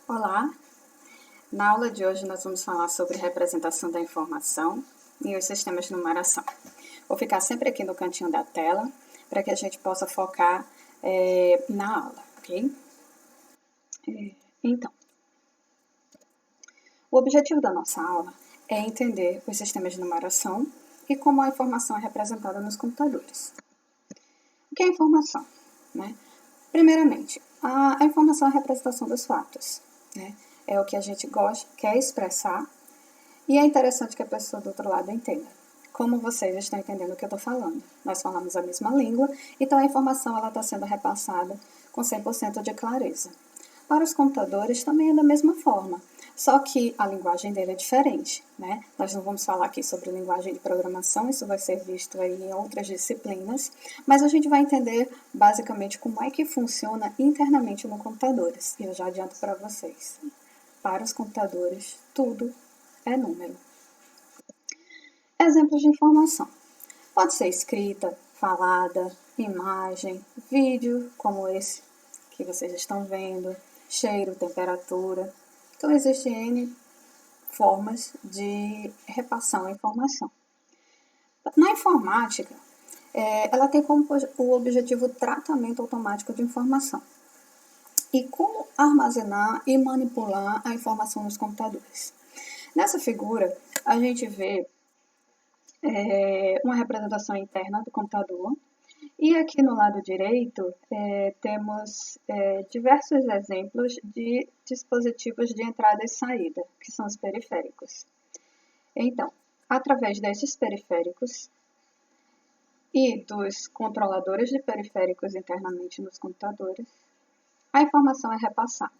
Olá! Na aula de hoje nós vamos falar sobre representação da informação e os sistemas de numeração. Vou ficar sempre aqui no cantinho da tela para que a gente possa focar na aula, ok? Então, o objetivo da nossa aula é entender os sistemas de numeração e como a informação é representada nos computadores. O que é informação? Primeiramente, a informação é a representação dos fatos. É o que a gente quer expressar e é interessante que a pessoa do outro lado entenda. Como vocês estão entendendo o que eu estou falando? Nós falamos a mesma língua, então a informação está sendo repassada com 100% de clareza. Para os computadores também é da mesma forma, só que a linguagem dele é diferente. Nós não vamos falar aqui sobre linguagem de programação, isso vai ser visto aí em outras disciplinas, mas a gente vai entender basicamente como é que funciona internamente no computadores. E eu já adianto para vocês. Para os computadores, tudo é número. Exemplos de informação. Pode ser escrita, falada, imagem, vídeo, como esse que vocês estão vendo, cheiro, temperatura. Então, existem N formas de repassar a informação. Na informática, ela tem como o objetivo o tratamento automático de informação. E como armazenar e manipular a informação nos computadores. Nessa figura, a gente vê uma representação interna do computador. E aqui no lado direito, temos diversos exemplos de dispositivos de entrada e saída, que são os periféricos. Então, através desses periféricos e dos controladores de periféricos internamente nos computadores, a informação é repassada.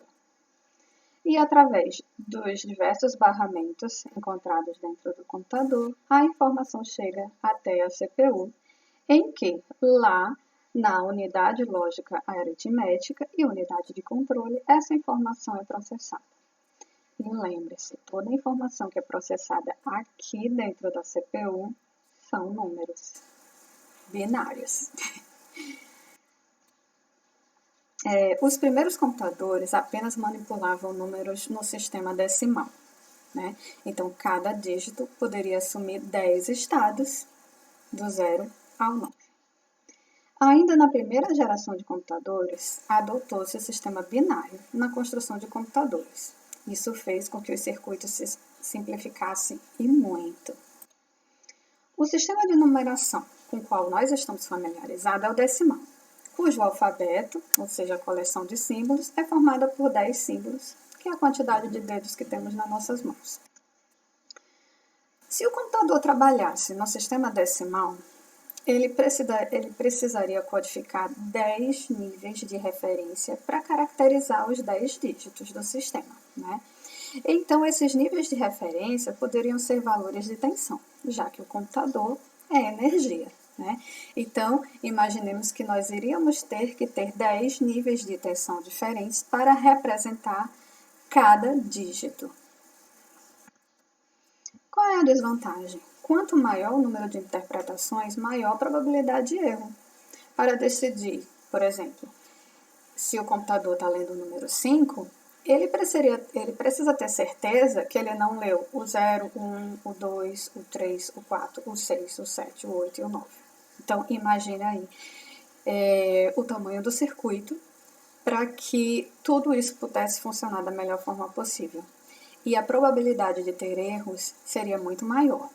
E através dos diversos barramentos encontrados dentro do computador, a informação chega até a CPU, em que lá na unidade lógica aritmética e unidade de controle, essa informação é processada. E lembre-se, toda a informação que é processada aqui dentro da CPU são números binários. Os primeiros computadores apenas manipulavam números no sistema decimal. Então, cada dígito poderia assumir 10 estados, do 0 ao 9. Ainda na primeira geração de computadores, adotou-se o sistema binário na construção de computadores. Isso fez com que os circuitos se simplificassem e muito. O sistema de numeração com o qual nós estamos familiarizados é o decimal, cujo alfabeto, ou seja, a coleção de símbolos, é formada por 10 símbolos, que é a quantidade de dedos que temos nas nossas mãos. Se o computador trabalhasse no sistema decimal, ele precisaria codificar 10 níveis de referência para caracterizar os 10 dígitos do sistema. Então, esses níveis de referência poderiam ser valores de tensão, já que o computador é energia. Então, imaginemos que nós iríamos ter que ter 10 níveis de tensão diferentes para representar cada dígito. Qual é a desvantagem? Quanto maior o número de interpretações, maior a probabilidade de erro. Para decidir, por exemplo, se o computador está lendo o número 5, ele precisa ter certeza que ele não leu o 0, o 1, o 2, o 3, o 4, o 6, o 7, o 8 e o 9. Então, imagine aí o tamanho do circuito para que tudo isso pudesse funcionar da melhor forma possível. E a probabilidade de ter erros seria muito maior.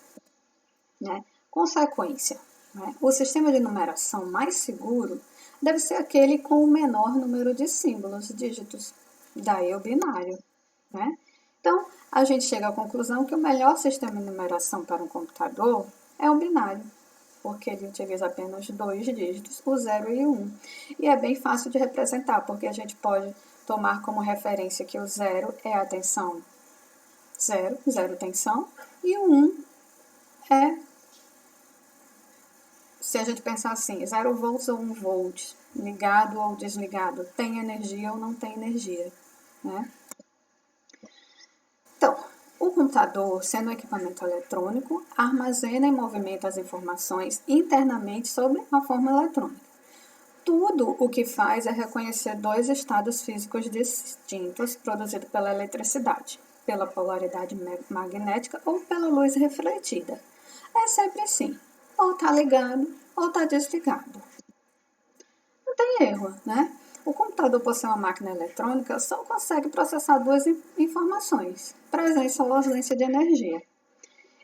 Consequência, o sistema de numeração mais seguro deve ser aquele com o menor número de símbolos, dígitos, daí o binário. Então, a gente chega à conclusão que o melhor sistema de numeração para um computador é o binário, porque ele utiliza apenas 2 dígitos, o 0 e o 1. E é bem fácil de representar, porque a gente pode tomar como referência que o 0 é a tensão 0, 0 tensão, e o 1 é, se a gente pensar assim, 0 volts ou 1 volt, ligado ou desligado, tem energia ou não tem energia. Então, o computador, sendo um equipamento eletrônico, armazena e movimenta as informações internamente sobre a forma eletrônica. Tudo o que faz é reconhecer dois estados físicos distintos produzidos pela eletricidade, pela polaridade magnética ou pela luz refletida. É sempre assim, ou está ligado ou está desligado. Não tem erro, né? O computador, por ser uma máquina eletrônica, só consegue processar duas informações, presença ou ausência de energia.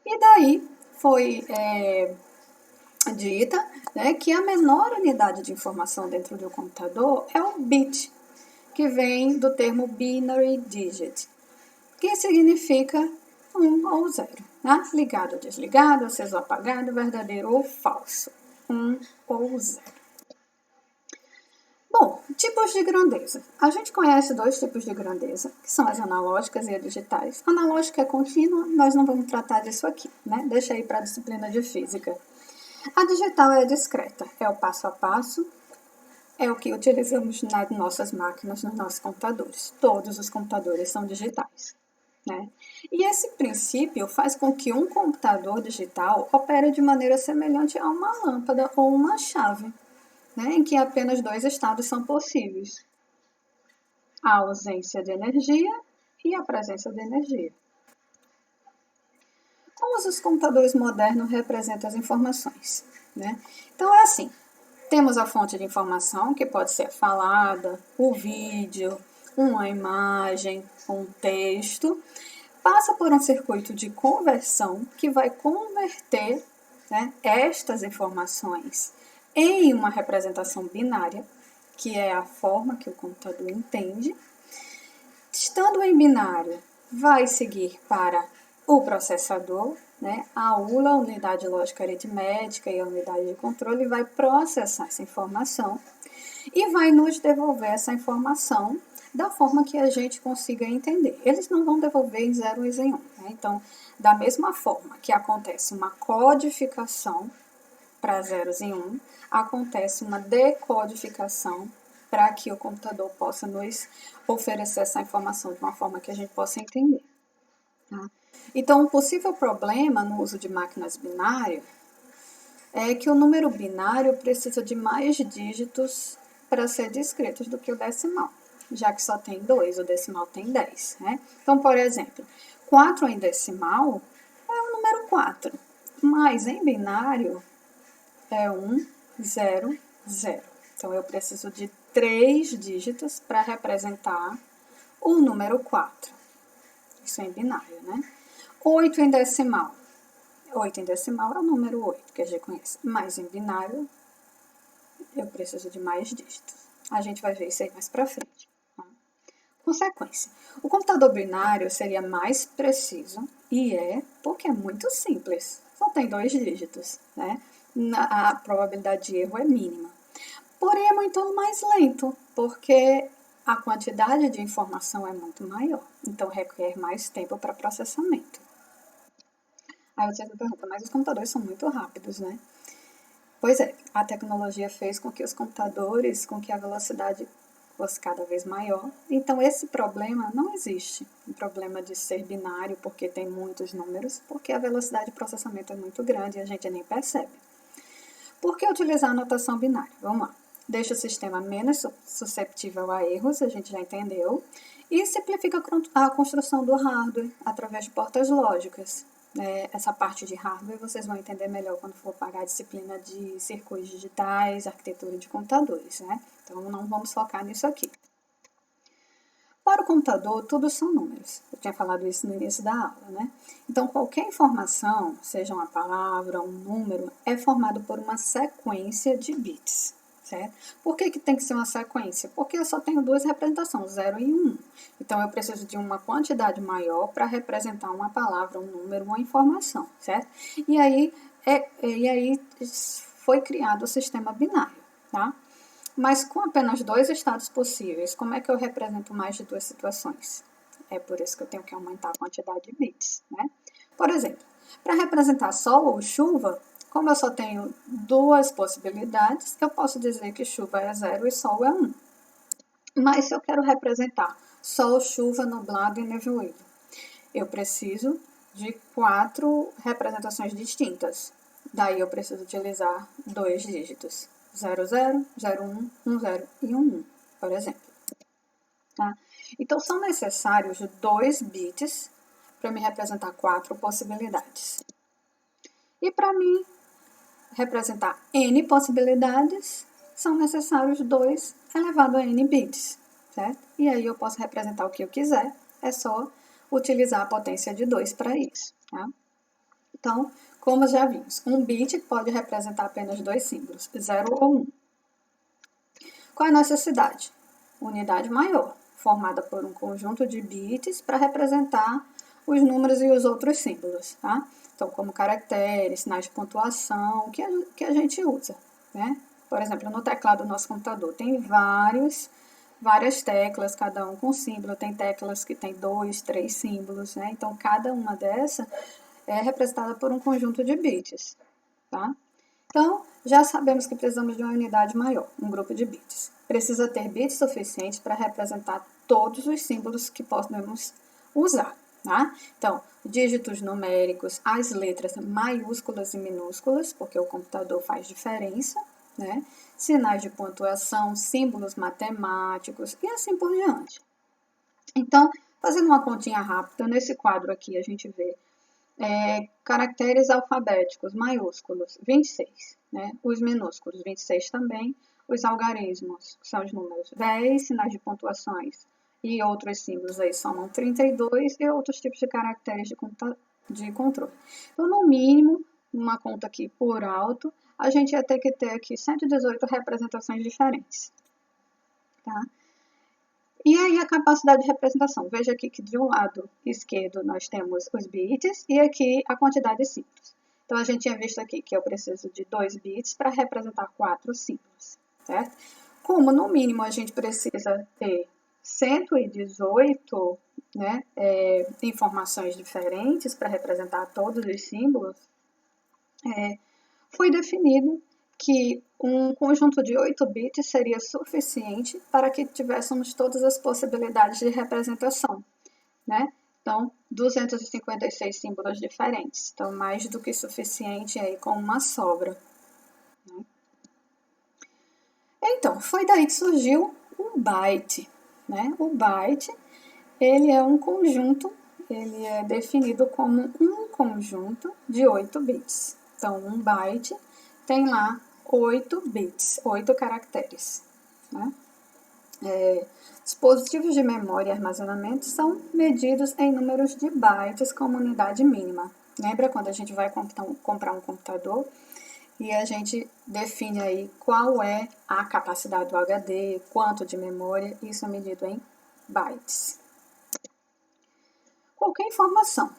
E daí foi dita, né, que a menor unidade de informação dentro do computador é o bit, que vem do termo binary digit, que significa 1 ou 0, né? Ligado ou desligado, aceso ou apagado, verdadeiro ou falso, 1 ou 0. Bom, tipos de grandeza. A gente conhece dois tipos de grandeza, que são as analógicas e as digitais. Analógica é contínua, nós não vamos tratar disso aqui, né? Deixa aí para a disciplina de física. A digital é discreta, é o passo a passo, é o que utilizamos nas nossas máquinas, nos nossos computadores. Todos os computadores são digitais, né? E esse princípio faz com que um computador digital opere de maneira semelhante a uma lâmpada ou uma chave, né, em que apenas dois estados são possíveis: a ausência de energia e a presença de energia. Como os computadores modernos representam as informações, né? Então é assim, temos a fonte de informação, que pode ser falada, o vídeo, uma imagem, um texto, passa por um circuito de conversão que vai converter, né, estas informações em uma representação binária, que é a forma que o computador entende. Estando em binário, vai seguir para o processador, né? A ULA, a unidade lógica aritmética, e a unidade de controle, vai processar essa informação e vai nos devolver essa informação da forma que a gente consiga entender. Eles não vão devolver em zeros e em 1. Né? Então, da mesma forma que acontece uma codificação para zeros e 1, acontece uma decodificação para que o computador possa nos oferecer essa informação de uma forma que a gente possa entender. Tá? Então, um possível problema no uso de máquinas binárias é que o número binário precisa de mais dígitos para ser descritos do que o decimal, já que só tem 2, o decimal tem 10. Né? Então, por exemplo, 4 em decimal é o número 4, mas em binário é 1, 0, 0. Então, eu preciso de 3 dígitos para representar o número 4. Isso é em binário, né? 8 em decimal. 8 em decimal é o número 8, que a gente conhece. Mas em binário, eu preciso de mais dígitos. A gente vai ver isso aí mais pra frente. Tá? Consequência. O computador binário seria mais preciso, e porque é muito simples. Só tem 2 dígitos, né? A probabilidade de erro é mínima. Porém, é muito mais lento, porque a quantidade de informação é muito maior. Então, requer mais tempo para processamento. Aí você me pergunta, mas os computadores são muito rápidos, né? Pois é, a tecnologia fez com que os computadores, com que a velocidade fosse cada vez maior. Então, esse problema não existe. O problema de ser binário, porque tem muitos números, porque a velocidade de processamento é muito grande e a gente nem percebe. Por que utilizar a notação binária? Vamos lá. Deixa o sistema menos susceptível a erros, a gente já entendeu, e simplifica a construção do hardware através de portas lógicas. Essa parte de hardware vocês vão entender melhor quando for pagar a disciplina de circuitos digitais, arquitetura de computadores, né? Então, não vamos focar nisso aqui. Para o computador, tudo são números. Eu tinha falado isso no início da aula, né? Então, qualquer informação, seja uma palavra, um número, é formado por uma sequência de bits, certo? Por que tem que ser uma sequência? Porque eu só tenho duas representações, 0 e 1. Então, eu preciso de uma quantidade maior para representar uma palavra, um número, uma informação, certo? E aí foi criado o sistema binário, tá? Mas com apenas 2 estados possíveis, como é que eu represento mais de 2 situações? É por isso que eu tenho que aumentar a quantidade de bits, né? Por exemplo, para representar sol ou chuva, como eu só tenho 2 possibilidades, eu posso dizer que chuva é 0 e sol é 1. Mas se eu quero representar sol, chuva, nublado e nevoeiro, eu preciso de 4 representações distintas. Daí eu preciso utilizar 2 dígitos. 00, 01, 10 e 11, por exemplo. Tá? Então, são necessários 2 bits para me representar 4 possibilidades. E para mim representar n possibilidades, são necessários 2 elevado a n bits, certo? E aí eu posso representar o que eu quiser, é só utilizar a potência de 2 para isso, tá? Então, como já vimos, um bit pode representar apenas 2 símbolos, 0 ou 1. Qual é a necessidade? Unidade maior, formada por um conjunto de bits para representar os números e os outros símbolos, tá? Então, como caracteres, sinais de pontuação, que a gente usa, né? Por exemplo, no teclado do nosso computador tem várias teclas, cada um com símbolo. Tem teclas que tem 2, 3 símbolos, né? Então, cada uma dessa é representada por um conjunto de bits, tá? Então, já sabemos que precisamos de uma unidade maior, um grupo de bits. Precisa ter bits suficientes para representar todos os símbolos que podemos usar, tá? Então, dígitos numéricos, as letras maiúsculas e minúsculas, porque o computador faz diferença, né? Sinais de pontuação, símbolos matemáticos e assim por diante. Então, fazendo uma continha rápida, nesse quadro aqui a gente vê caracteres alfabéticos maiúsculos, 26, né? Os minúsculos, 26 também. Os algarismos, que são os números 10, sinais de pontuações e outros símbolos aí somam 32 e outros tipos de caracteres de controle. Então, no mínimo, uma conta aqui por alto, a gente ia ter que ter aqui 118 representações diferentes, tá? E aí a capacidade de representação. Veja aqui que de um lado esquerdo nós temos os bits e aqui a quantidade de símbolos. Então, a gente tinha visto aqui que eu preciso de 2 bits para representar 4 símbolos, certo? Como no mínimo a gente precisa ter 118, né, informações diferentes para representar todos os símbolos, foi definido que um conjunto de 8 bits seria suficiente para que tivéssemos todas as possibilidades de representação, né? Então, 256 símbolos diferentes. Então, mais do que suficiente aí com uma sobra. Né? Então, foi daí que surgiu o byte, né? O byte, ele é um conjunto, ele é definido como um conjunto de 8 bits. Então, um byte tem lá 8 bits, 8 caracteres. Né? Dispositivos de memória e armazenamento são medidos em números de bytes como unidade mínima. Lembra quando a gente vai comprar um computador e a gente define aí qual é a capacidade do HD, quanto de memória, isso é medido em bytes. Qualquer informação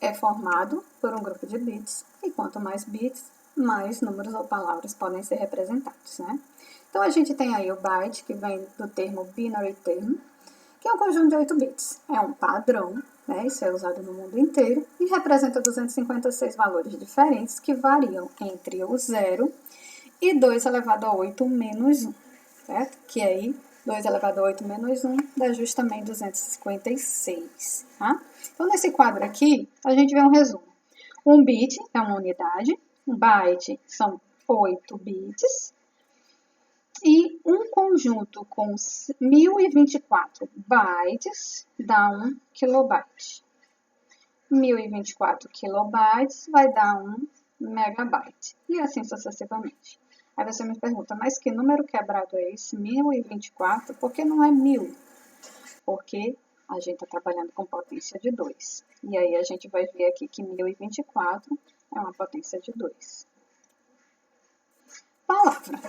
é formado por um grupo de bits e quanto mais bits, mais números ou palavras podem ser representados, né? Então, a gente tem aí o byte, que vem do termo binary term, que é um conjunto de 8 bits. É um padrão, né? Isso é usado no mundo inteiro, e representa 256 valores diferentes que variam entre o 0 e 2 elevado a 8 menos 1, certo? Que aí, 2 elevado a 8 menos 1 dá justamente 256, tá? Então, nesse quadro aqui, a gente vê um resumo. Um bit é uma unidade, um byte são 8 bits, e um conjunto com 1024 bytes dá 1 kilobyte. 1024 kilobytes vai dar 1 megabyte. E assim sucessivamente. Aí você me pergunta, mas que número quebrado é esse? 1024? Por que não é 1000? Porque a gente está trabalhando com potência de 2. E aí a gente vai ver aqui que 1024 é uma potência de 2. Palavra.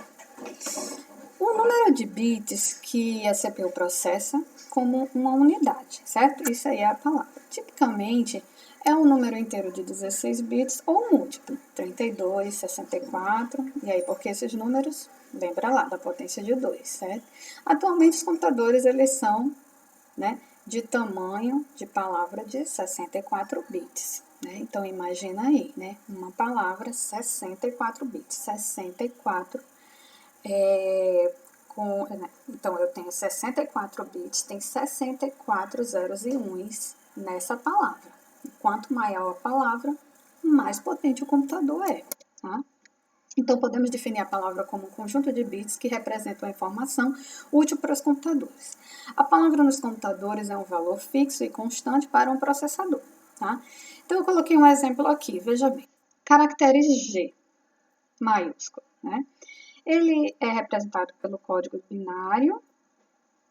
O número de bits que a CPU processa como uma unidade, certo? Isso aí é a palavra. Tipicamente, é um número inteiro de 16 bits ou múltiplo, 32, 64, e aí porque esses números, lembra lá, da potência de 2, certo? Atualmente, os computadores, eles são, né, de tamanho de palavra de 64 bits. Né? Então, imagina aí, né, uma palavra 64 bits, 64 então, eu tenho 64 bits, tem 64 zeros e uns nessa palavra. E quanto maior a palavra, mais potente o computador é. Tá? Então, podemos definir a palavra como um conjunto de bits que representam a informação útil para os computadores. A palavra nos computadores é um valor fixo e constante para um processador. Tá? Então, eu coloquei um exemplo aqui, veja bem. Caracteres G, maiúsculo. Né? Ele é representado pelo código binário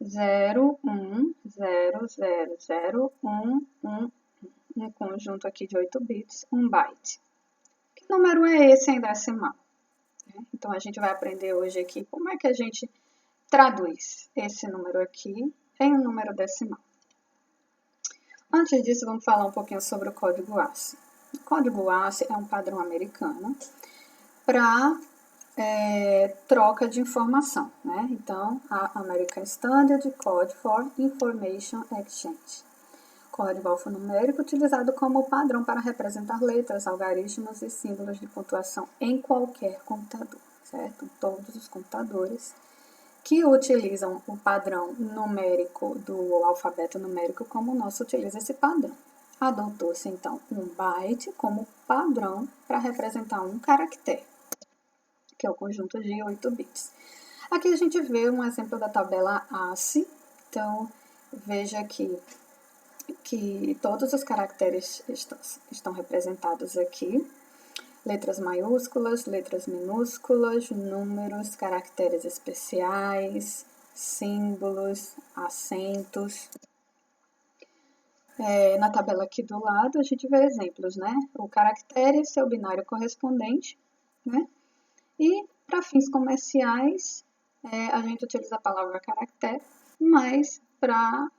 0, 1, 0, 0, 0, 1, 1, um conjunto aqui de 8 bits, 1 byte. Que número é esse em decimal? Então, a gente vai aprender hoje aqui como é que a gente traduz esse número aqui em um número decimal. Antes disso, vamos falar um pouquinho sobre o código ASCII. O código ASCII é um padrão americano para troca de informação, né? Então, a American Standard Code for Information Exchange. Código alfanumérico utilizado como padrão para representar letras, algarismos e símbolos de pontuação em qualquer computador, certo? Todos os computadores que utilizam o padrão numérico do alfabeto numérico como o nosso utiliza esse padrão. Adotou-se, então, um byte como padrão para representar um caractere, que é o conjunto de 8 bits. Aqui a gente vê um exemplo da tabela ASCII. Então, veja aqui que todos os caracteres estão representados aqui. Letras maiúsculas, letras minúsculas, números, caracteres especiais, símbolos, acentos. Na tabela aqui do lado, a gente vê exemplos, né? O caractere, seu binário correspondente, né? E, para fins comerciais, a gente utiliza a palavra caractere, mas para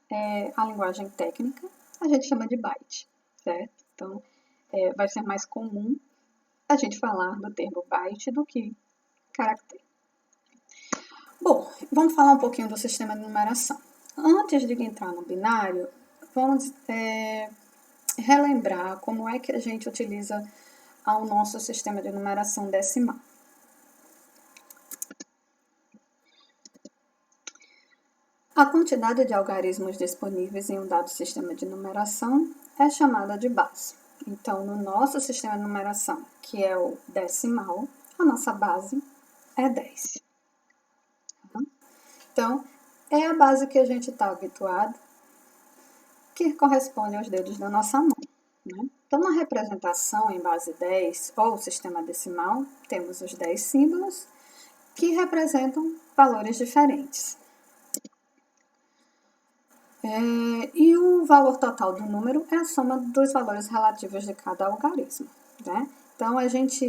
a linguagem técnica, a gente chama de byte, certo? Então, vai ser mais comum a gente falar do termo byte do que caractere. Bom, vamos falar um pouquinho do sistema de numeração. Antes de entrar no binário, vamos relembrar como é que a gente utiliza o nosso sistema de numeração decimal. A quantidade de algarismos disponíveis em um dado sistema de numeração é chamada de base. Então, no nosso sistema de numeração, que é o decimal, a nossa base é 10. Então, é a base que a gente está habituado, que corresponde aos dedos da nossa mão. Né? Então, na representação em base 10, ou sistema decimal, temos os 10 símbolos, que representam valores diferentes. E o valor total do número é a soma dos valores relativos de cada algarismo. Né? Então, a gente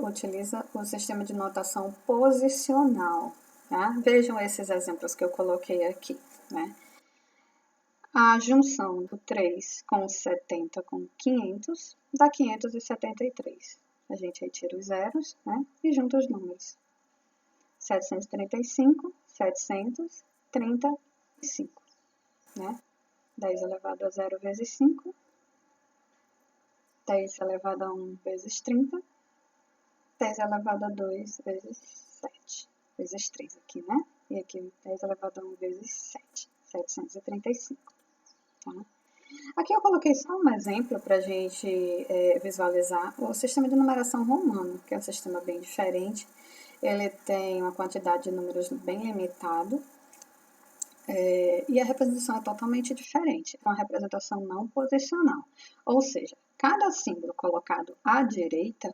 utiliza o sistema de notação posicional. Tá? Vejam esses exemplos que eu coloquei aqui. Né? A junção do 3 com 70 com 500 dá 573. A gente retira os zeros, né? E junta os números. 735, 735. Né? 10 elevado a 0 vezes 5. 10 elevado a 1 vezes 30. 10 elevado a 2 vezes 7. Vezes 3 aqui, né? E aqui 10 elevado a 1 vezes 7. 735. Tá? Aqui eu coloquei só um exemplo para a gente visualizar o sistema de numeração romano, que é um sistema bem diferente. Ele tem uma quantidade de números bem limitado e a representação é totalmente diferente. É uma representação não posicional, ou seja, cada símbolo colocado à direita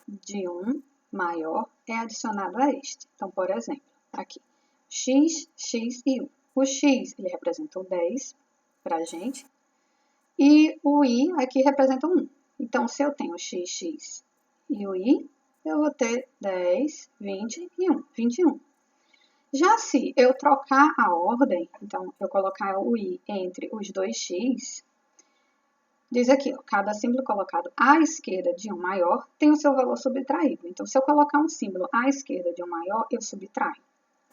de um maior é adicionado a este. Então, por exemplo, aqui, x, x e 1. O x ele representa o 10 para a gente. E o i aqui representa 1. Então, se eu tenho x e o i, eu vou ter 10, 20 e 1, 21. Já se eu trocar a ordem, então, eu colocar o i entre os dois x, diz aqui, ó, cada símbolo colocado à esquerda de um maior tem o seu valor subtraído. Então, se eu colocar um símbolo à esquerda de um maior, eu subtraio.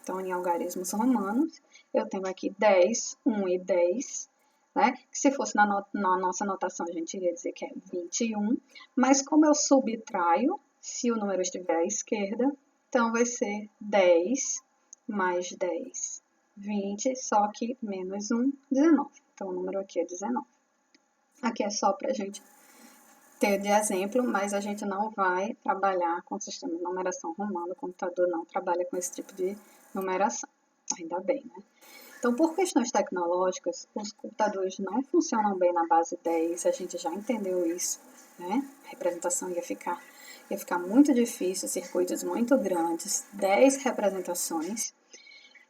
Então, em algarismos romanos, eu tenho aqui 10, 1 e 10, né? Que se fosse na nossa notação, a gente iria dizer que é 21, mas como eu subtraio, se o número estiver à esquerda, então vai ser 10 mais 10, 20, só que menos 1, 19. Então, o número aqui é 19. Aqui é só para a gente ter de exemplo, mas a gente não vai trabalhar com o sistema de numeração romano, o computador não trabalha com esse tipo de numeração, ainda bem, né? Então, por questões tecnológicas, os computadores não funcionam bem na base 10, a gente já entendeu isso, né? A representação ia ficar muito difícil, circuitos muito grandes, 10 representações,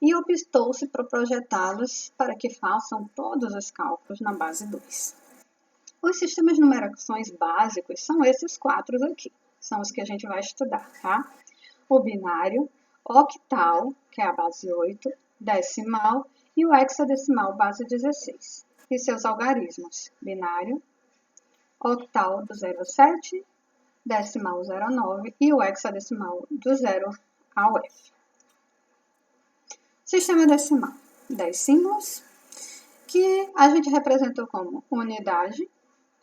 e optou-se por projetá-los para que façam todos os cálculos na base 2. Os sistemas de numerações básicos são esses 4 aqui, são os que a gente vai estudar, tá? O binário, octal, que é a base 8, decimal e o hexadecimal, base 16. E seus algarismos, binário, octal do 0 ao 7, decimal 0 ao 9 e o hexadecimal do 0 ao F. Sistema decimal, 10 símbolos, que a gente representou como unidade,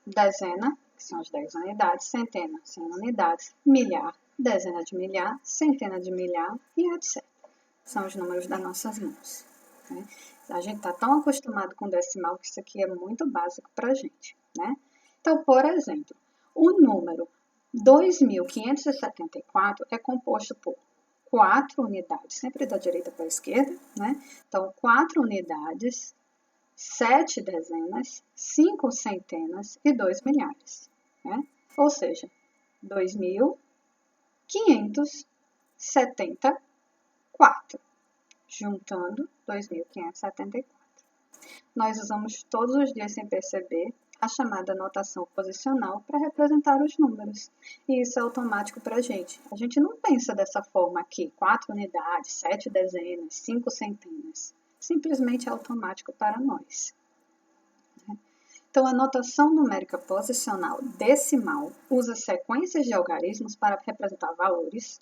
dezena, que são as 10 unidades, centena, 100 unidades, milhar, dezena de milhar, centena de milhar e etc. São os números das nossas mãos. Né? A gente está tão acostumado com decimal que isso aqui é muito básico para a gente. Né? Então, por exemplo, o número 2.574 é composto por 4 unidades, sempre da direita para a esquerda. Né? Então, 4 unidades, 7 dezenas, 5 centenas e 2 milhares. Né? Ou seja, 2.574. Juntando 2.574. Nós usamos todos os dias sem perceber a chamada notação posicional para representar os números. E isso é automático para a gente. A gente não pensa dessa forma aqui, 4 unidades, 7 dezenas, 5 centenas. Simplesmente é automático para nós. Então, a notação numérica posicional decimal usa sequências de algarismos para representar valores,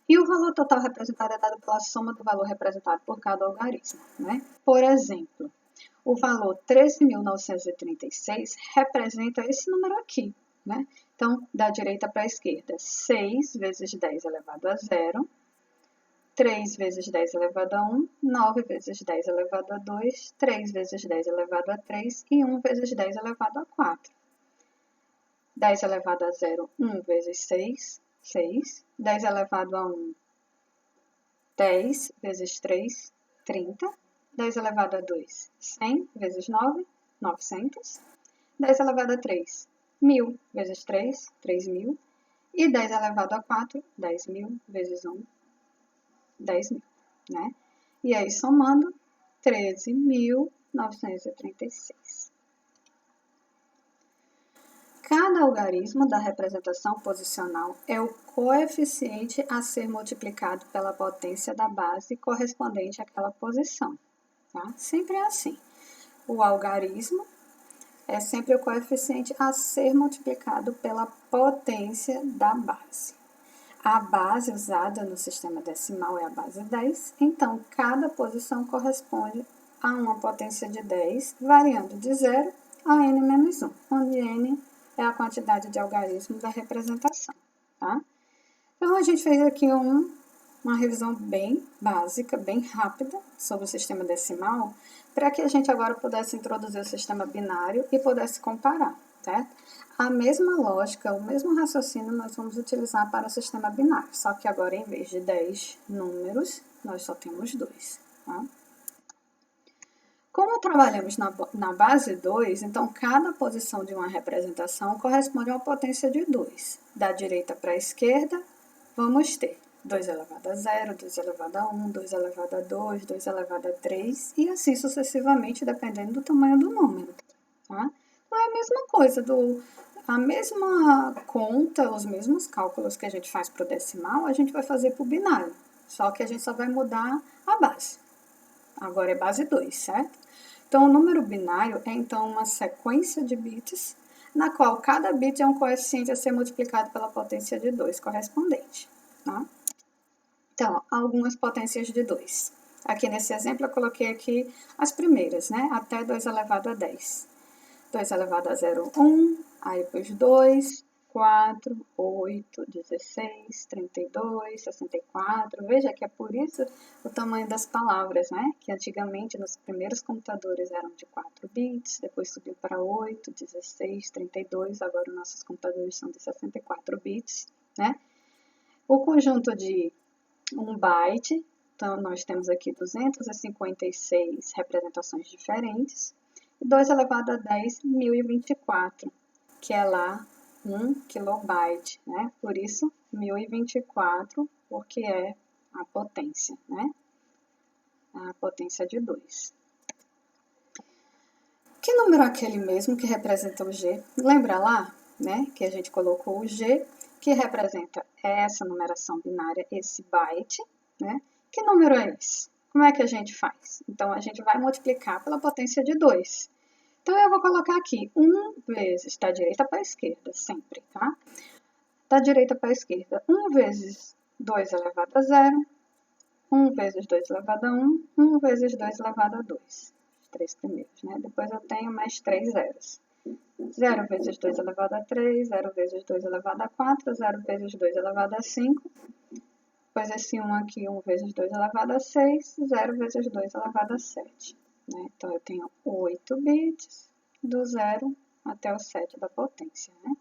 e o valor total representado é dado pela soma do valor representado por cada algarismo. Né? Por exemplo, o valor 13.936 representa esse número aqui. Né? Então, da direita para a esquerda, 6 vezes 10 elevado a 0, 3 vezes 10 elevado a 1, 9 vezes 10 elevado a 2, 3 vezes 10 elevado a 3 e 1 vezes 10 elevado a 4. 10 elevado a 0, 1 vezes 6, 6. 10 elevado a 1, 10 vezes 3, 30. 10 elevado a 2, 100 vezes 9, 900. 10 elevado a 3, 1.000 vezes 3, 3.000. E 10 elevado a 4, 10.000 vezes 1, 10.000. Né? E aí, somando, 13.936. Cada algarismo da representação posicional é o coeficiente a ser multiplicado pela potência da base correspondente àquela posição. Tá? Sempre é assim. O algarismo é sempre o coeficiente a ser multiplicado pela potência da base. A base usada no sistema decimal é a base 10, então cada posição corresponde a uma potência de 10, variando de 0 a n menos 1, onde n é a quantidade de algarismos da representação. Tá? Então, a gente fez aqui uma revisão bem básica, bem rápida sobre o sistema decimal, para que a gente agora pudesse introduzir o sistema binário e pudesse comparar, certo? A mesma lógica, o mesmo raciocínio nós vamos utilizar para o sistema binário, só que agora em vez de 10 números, nós só temos 2, tá? Como trabalhamos na base 2, então cada posição de uma representação corresponde a uma potência de 2. Da direita para a esquerda, vamos ter 2 elevado a 0, 2 elevado a 1, 2 elevado a 2, 2 elevado a 3 e assim sucessivamente, dependendo do tamanho do número. Tá? Então é a mesma coisa, a mesma conta, os mesmos cálculos que a gente faz para o decimal, a gente vai fazer para o binário, só que a gente só vai mudar a base. Agora é base 2, certo? Então, o número binário é, então, uma sequência de bits, na qual cada bit é um coeficiente a ser multiplicado pela potência de 2 correspondente. Tá? Então, algumas potências de 2. Aqui nesse exemplo, eu coloquei aqui as primeiras, né? Até 2 elevado a 10. 2 elevado a 0, 1. Aí, depois 2, 4, 8, 16, 32, 64. Veja que é por isso o tamanho das palavras, né? Que antigamente nos primeiros computadores eram de 4 bits, depois subiu para 8, 16, 32, agora os nossos computadores são de 64 bits, né? O conjunto de 1 byte, então nós temos aqui 256 representações diferentes, e 2 elevado a 10, 1024, que é lá 1 kilobyte, né? Por isso, 1024, porque é a potência, né? A potência de 2. Que número é aquele mesmo que representa o G? Lembra lá, né? Que a gente colocou o G, que representa essa numeração binária, esse byte, né? Que número é esse? Como é que a gente faz? Então, a gente vai multiplicar pela potência de 2. Então, eu vou colocar aqui 1 vezes da direita para a esquerda, sempre, tá? Da direita para a esquerda, 1 vezes 2 elevado a 0, 1 vezes 2 elevado a 1, 1 vezes 2 elevado a 2. Os 3 primeiros, né? Depois eu tenho mais 3 zeros. 0 vezes 2 elevado a 3, 0 vezes 2 elevado a 4, 0 vezes 2 elevado a 5. Depois esse 1 aqui, 1 vezes 2 elevado a 6, 0 vezes 2 elevado a 7. Né? Então, eu tenho 8 bits do 0 até o 7 da potência. Né?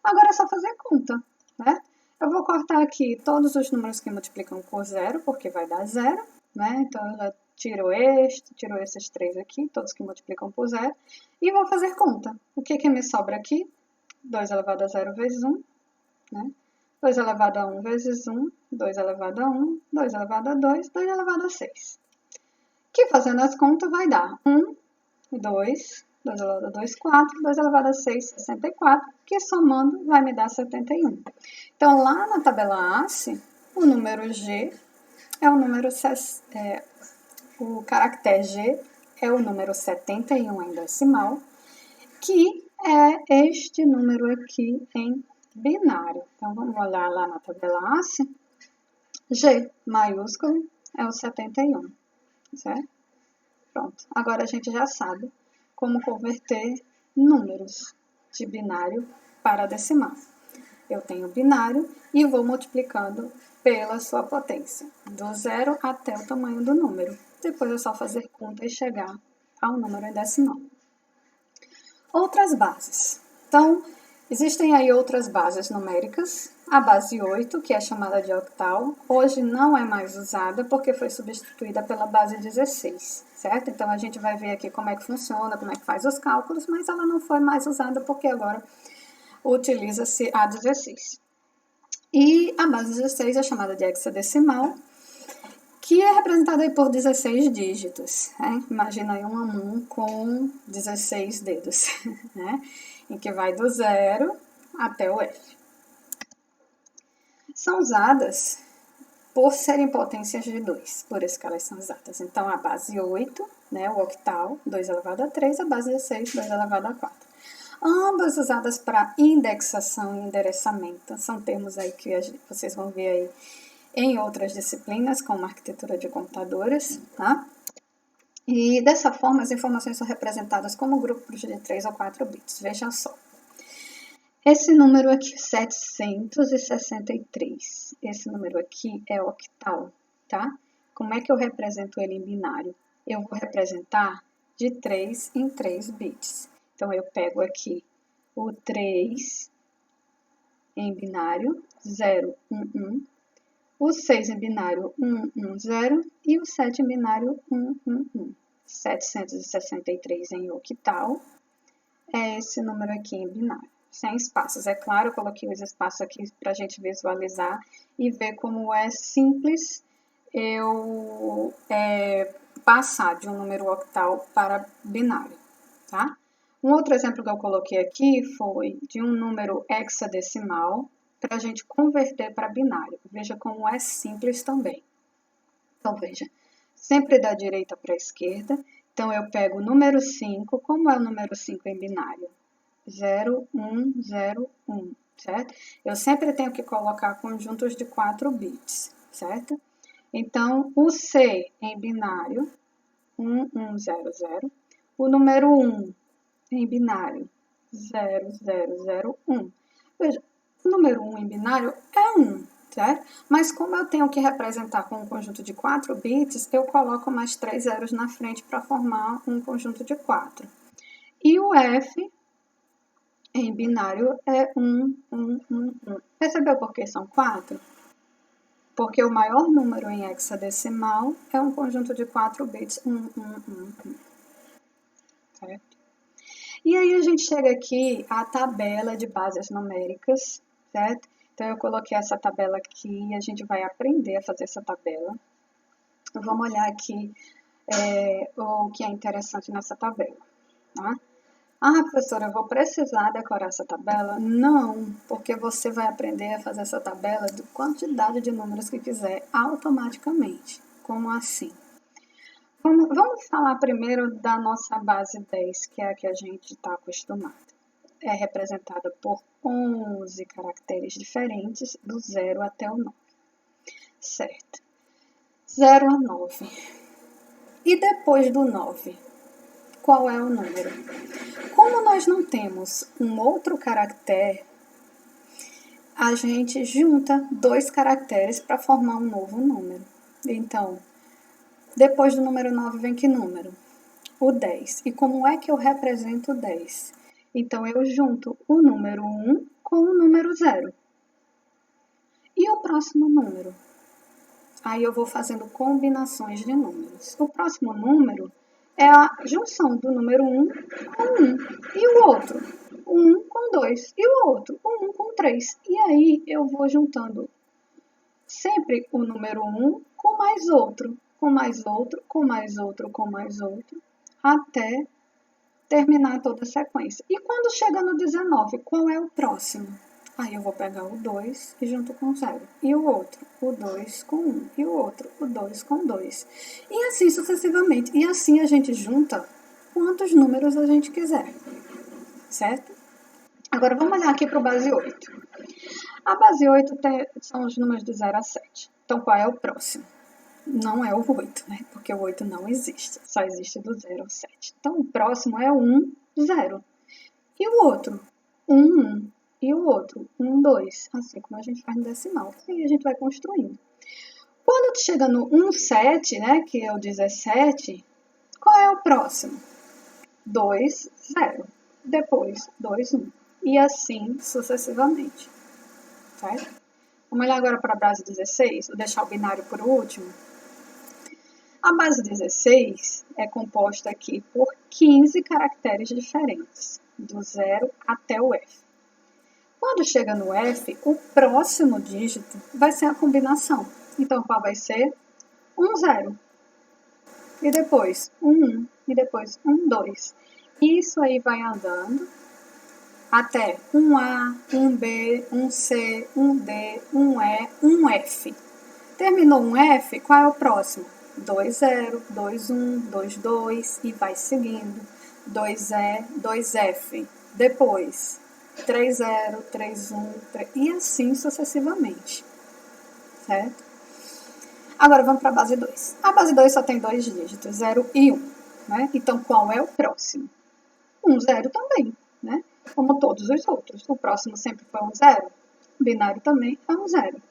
Agora é só fazer conta. Né? Eu vou cortar aqui todos os números que multiplicam por 0, porque vai dar 0. Né? Então, eu já tiro esses 3 aqui, todos que multiplicam por 0. E vou fazer conta. O que me sobra aqui? 2 elevado a 0 vezes 1. Né? 2 elevado a 1 vezes 1, 2 elevado a 1, 2 elevado a 2, 2 elevado a 6. Que fazendo as contas vai dar 1, 2, 2 elevado a 2, 4, 2 elevado a 6, 64, que somando vai me dar 71. Então, lá na tabela ACE, o número G é o número, o caractere G é o número 71 em decimal, que é este número aqui em binário. Então, vamos olhar lá na tabela ACE. G maiúsculo é o 71, certo? Pronto. Agora a gente já sabe como converter números de binário para decimal. Eu tenho binário e vou multiplicando pela sua potência, do 0 até o tamanho do número. Depois é só fazer conta e chegar ao número em decimal. Outras bases. Então, existem aí outras bases numéricas. A base 8, que é chamada de octal, hoje não é mais usada porque foi substituída pela base 16, certo? Então, a gente vai ver aqui como é que funciona, como é que faz os cálculos, mas ela não foi mais usada porque agora utiliza-se a 16. E a base 16 é chamada de hexadecimal, que é representada aí por 16 dígitos. Né? Imagina aí uma mão com 16 dedos, né? Em que vai do 0 até o F. São usadas por serem potências de 2, por isso que elas são usadas. Então, a base 8, né, o octal, 2 elevado a 3, a base 16, 2 elevado a 4. Ambas usadas para indexação e endereçamento. São termos aí que vocês vão ver aí em outras disciplinas, como arquitetura de computadores, tá? E dessa forma, as informações são representadas como grupos de 3 ou 4 bits. Veja só. Esse número aqui, 763, esse número aqui é octal, tá? Como é que eu represento ele em binário? Eu vou representar de 3 em 3 bits. Então, eu pego aqui o 3 em binário, 0, 1, 1. O 6 em binário, 1, 1, 0. E o 7 em binário, 1, 1, 1. 763 em octal é esse número aqui em binário. Sem espaços. É claro, eu coloquei os espaços aqui para a gente visualizar e ver como é simples eu passar de um número octal para binário, tá? Um outro exemplo que eu coloquei aqui foi de um número hexadecimal para a gente converter para binário. Veja como é simples também. Então, veja, sempre da direita para a esquerda. Então, eu pego o número 5. Como é o número 5 em binário? 0, 1, 0, 1, certo? Eu sempre tenho que colocar conjuntos de 4 bits, certo? Então, o C em binário, 1, 1, 0, 0. O número 1 em binário, 0, 0, 0, 1. Veja, o número 1 em binário é 1, certo? Mas como eu tenho que representar com um conjunto de 4 bits, eu coloco mais 3 zeros na frente para formar um conjunto de 4. E o F em binário é 1, 1, 1, 1. Percebeu por que são 4? Porque o maior número em hexadecimal é um conjunto de 4 bits, 1, 1, 1, 1. Certo? E aí a gente chega aqui à tabela de bases numéricas, certo? Então eu coloquei essa tabela aqui e a gente vai aprender a fazer essa tabela. Vamos olhar aqui o que é interessante nessa tabela, tá? Ah, professora, eu vou precisar decorar essa tabela? Não, porque você vai aprender a fazer essa tabela de quantidade de números que quiser automaticamente. Como assim? Vamos falar primeiro da nossa base 10, que é a que a gente está acostumado. É representada por 11 caracteres diferentes, do 0 até o 9. Certo. 0 a 9. E depois do 9, qual é o número? Como nós não temos um outro caractere, a gente junta 2 caracteres para formar um novo número. Então, depois do número 9 vem que número? O 10. E como é que eu represento o 10? Então, eu junto o número 1 com o número 0. E o próximo número? Aí eu vou fazendo combinações de números. O próximo número é a junção do número 1 com 1. E o outro? O 1 com 2. E o outro? O 1 com 3. E aí eu vou juntando sempre o número 1 com mais outro, com mais outro, com mais outro, com mais outro, até terminar toda a sequência. E quando chega no 19, qual é o próximo? Aí eu vou pegar o 2 e junto com 0. E o outro, o 2 com 1. E o outro, o 2 com 2. E assim sucessivamente. E assim a gente junta quantos números a gente quiser. Certo? Agora vamos olhar aqui para o base 8. A base 8 são os números do 0 a 7. Então qual é o próximo? Não é o 8, né? Porque o 8 não existe. Só existe do 0 ao 7. Então o próximo é o 1, 0. E o outro? 1, 1. E o outro, 1, 2, assim como a gente faz no decimal. E aí a gente vai construindo. Quando chega no 1, 7, né, que é o 17, qual é o próximo? 2, 0. Depois, 2, 1. E assim sucessivamente. Certo? Vamos olhar agora para a base 16, vou deixar o binário por último. A base 16 é composta aqui por 15 caracteres diferentes, do 0 até o F. Quando chega no F, o próximo dígito vai ser a combinação. Então, qual vai ser? 1, 0. E depois 1, 1. E depois 1, 2. Isso aí vai andando até 1A, 1B, 1C, 1D, 1E, 1F. Terminou um F, qual é o próximo? 2, 0, 2, 1, 2, 2 e vai seguindo. 2E, 2F. Depois 3, 0, 3, 1, 3, e assim sucessivamente, certo? Agora vamos para a base 2. A base 2 só tem 2 dígitos, 0 e 1, né? Então qual é o próximo? 1, 0 também, né? Como todos os outros. O próximo sempre foi 1, 0. O binário também é 1, 0.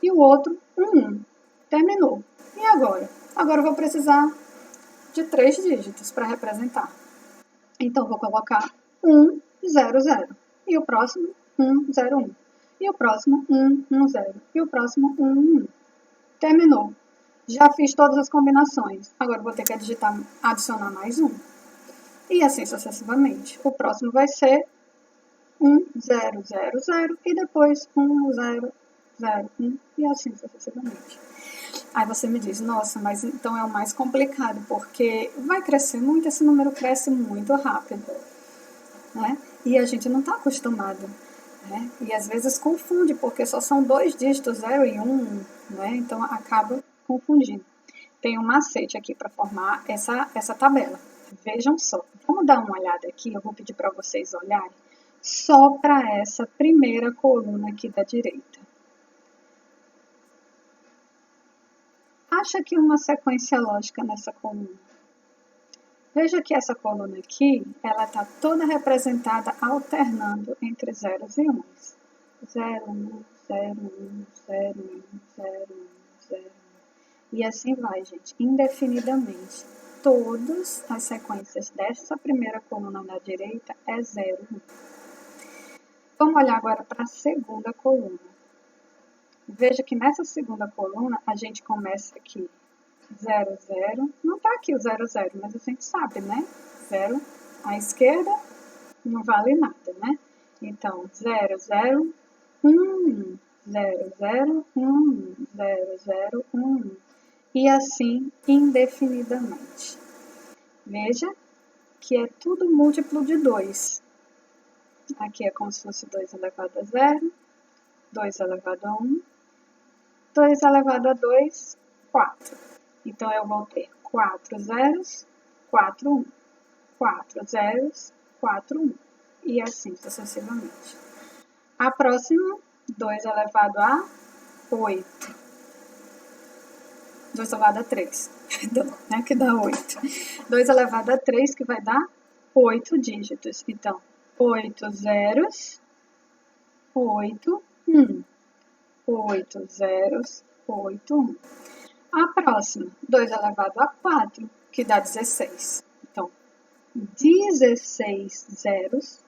E o outro, 1, 1. Terminou. E agora? Agora eu vou precisar de 3 dígitos para representar. Então, vou colocar 1, 0, 0. E o próximo, 1, 0, 1. E o próximo, 1, 1, 0. E o próximo, 1, 1, 1. Terminou. Já fiz todas as combinações. Agora vou ter que adicionar mais 1. E assim sucessivamente. O próximo vai ser 1, 0, 0, 0. E depois 1, 0, 0, 1. E assim sucessivamente. Aí você me diz, nossa, mas então é o mais complicado, porque vai crescer muito, esse número cresce muito rápido, né? E a gente não está acostumado, né? E às vezes confunde, porque só são 2 dígitos, 0 e 1, né? Então acaba confundindo. Tem um macete aqui para formar essa tabela. Vejam só, vamos dar uma olhada aqui, eu vou pedir para vocês olharem só para essa primeira coluna aqui da direita. Acha aqui uma sequência lógica nessa coluna. Veja que essa coluna aqui, ela está toda representada alternando entre zeros e uns. 0, 1, 0, 1, 0, 1, 0, 1, 0, 1. E assim vai, gente, indefinidamente. Todas as sequências dessa primeira coluna na direita é 0, 1. Vamos olhar agora para a segunda coluna. Veja que nessa segunda coluna, a gente começa aqui 0, 0. Não está aqui o 0, 0, mas a gente sabe, né? 0 à esquerda não vale nada, né? Então, 0, 0, 1, 0, 0, 1, 0, 0, 1. E assim indefinidamente. Veja que é tudo múltiplo de 2. Aqui é como se fosse 2 elevado a 0, 2 elevado a 1, 2 elevado a 2, 4. Então, eu vou ter 4 zeros, 4, 1. 4 zeros, 4, 1. E assim sucessivamente. A próxima, 2 elevado a 8. 2 elevado a 3. Perdão, né? Que dá 8. 2 elevado a 3, que vai dar 8 dígitos. Então, 8 zeros, 8, 1. 8 zeros, 8, 1. A próxima, 2 elevado a 4, que dá 16. Então, 16 zeros,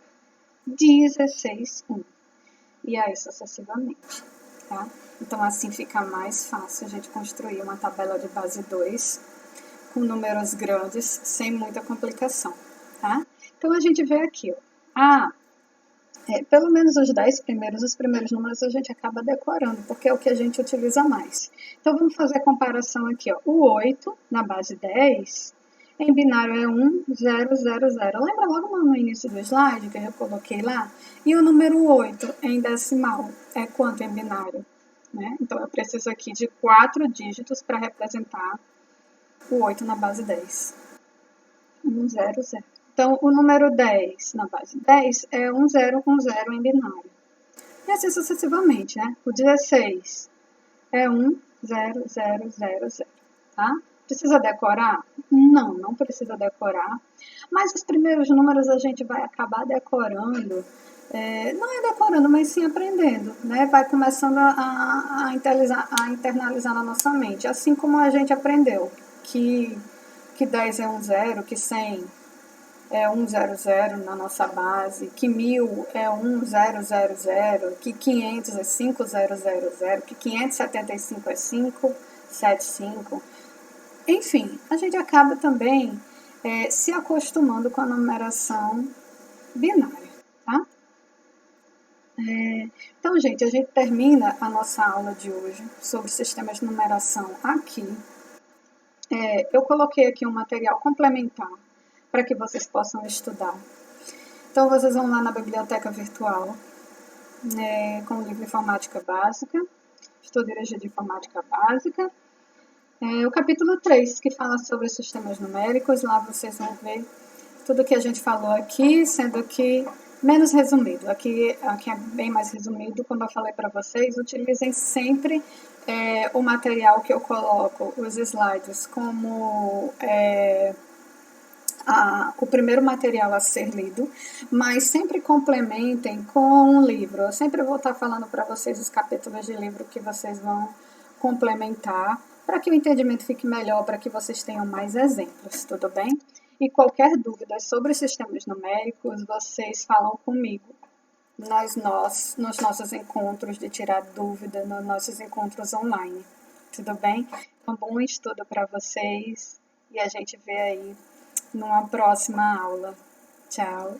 16, 1. E aí sucessivamente, tá? Então, assim fica mais fácil a gente construir uma tabela de base 2 com números grandes, sem muita complicação, tá? Então, a gente vê aqui, ó. Pelo menos os primeiros números a gente acaba decorando, porque é o que a gente utiliza mais. Então, vamos fazer a comparação aqui, ó. O 8, na base 10, em binário é 1, 0, 0, 0. Lembra logo no início do slide que eu coloquei lá? E o número 8 em decimal é quanto em binário? Né? Então, eu preciso aqui de 4 dígitos para representar o 8 na base 10. 1, 0, 0. Então, o número 10 na base 10 é 1, 0, 1, 0 em binário. E assim sucessivamente, né? O 16 é 1, 0, 0, 0, 0. Tá? Precisa decorar? Não, não precisa decorar. Mas os primeiros números a gente vai acabar decorando. Não é decorando, mas sim aprendendo. Né? Vai começando a internalizar na nossa mente. Assim como a gente aprendeu que 10 é 1, 0, que 100 é 100 na nossa base, que 1000 é 1000, que 500 é 5000, que 575 é 575. Enfim, a gente acaba também se acostumando com a numeração binária, tá? Então, gente, a gente termina a nossa aula de hoje sobre sistemas de numeração aqui. Eu coloquei aqui um material complementar para que vocês possam estudar. Então, vocês vão lá na biblioteca virtual, com o livro Informática Básica, Estudo e Dirigir de Informática Básica, o capítulo 3, que fala sobre sistemas numéricos. Lá vocês vão ver tudo que a gente falou aqui, sendo que menos resumido. Aqui é bem mais resumido, como eu falei para vocês. Utilizem sempre o material que eu coloco, os slides, como o primeiro material a ser lido, mas sempre complementem com um livro. Eu sempre vou estar falando para vocês os capítulos de livro que vocês vão complementar, para que o entendimento fique melhor, para que vocês tenham mais exemplos, tudo bem? E qualquer dúvida sobre sistemas numéricos, vocês falam comigo nos nossos encontros de tirar dúvida, nos nossos encontros online, tudo bem? Um bom estudo para vocês e a gente vê aí numa próxima aula. Tchau!